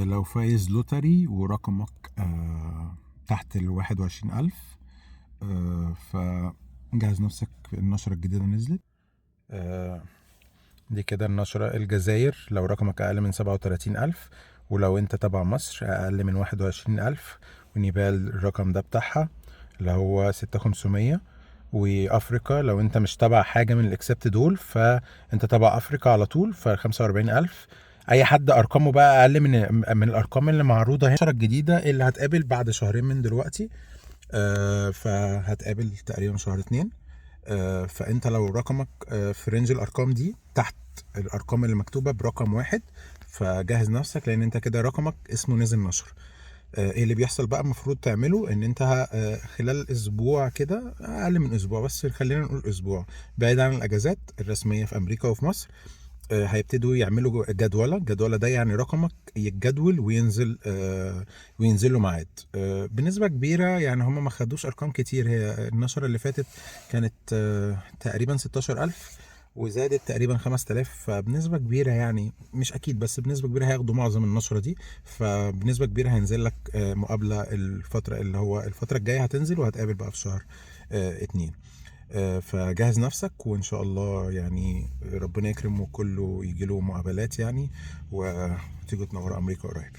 لو فايز لوتري ورقمك تحت 21,000، فجهز نفسك، النشرة الجديدة نزلت. دي كده النشرة. الجزائر لو رقمك أقل من 37,000، ولو أنت تبع مصر أقل من 21,000، ونيبال الرقم ده بتاعها اللي هو 6,500. وأفريقيا لو أنت مش تبع حاجة من الإكسبت دول فأنت تبع أفريقيا على طول، ف45,000. أي حد أرقامه بقى أقل من الأرقام اللي معروضة هنا. النشرة الجديدة اللي هتقابل بعد شهرين من دلوقتي، فهتقابل تقريبا شهر 2. فانت لو رقمك في رينج الارقام دي تحت الارقام اللي مكتوبه برقم واحد، فجهز نفسك، لان انت كده رقمك اسمه نزل نشر. ايه اللي بيحصل بقى؟ المفروض تعمله ان انت خلال اسبوع كده، اقل من اسبوع، بس خلينا نقول اسبوع، بعيد عن الاجازات الرسميه في امريكا وفي مصر، هيبتدوا يعملوا الجدولة ده، يعني رقمك يتجدول وينزل له ميعاد. بنسبة كبيرة، يعني هم ما خدوش أرقام كتير. هي النشرة اللي فاتت كانت تقريبا 16,000، وزادت تقريبا 5,000، فبنسبة كبيرة، يعني مش أكيد بس بنسبة كبيرة هياخدوا معظم النشرة دي. فبنسبة كبيرة هينزل لك مقابلة الفترة اللي هو الفترة الجاية هتنزل، وهتقابل بقى في شهر 2. فجهز نفسك، وإن شاء الله يعني ربنا يكرم وكله يجيله مقابلات يعني، وتيجوا تنوروا أمريكا قريب.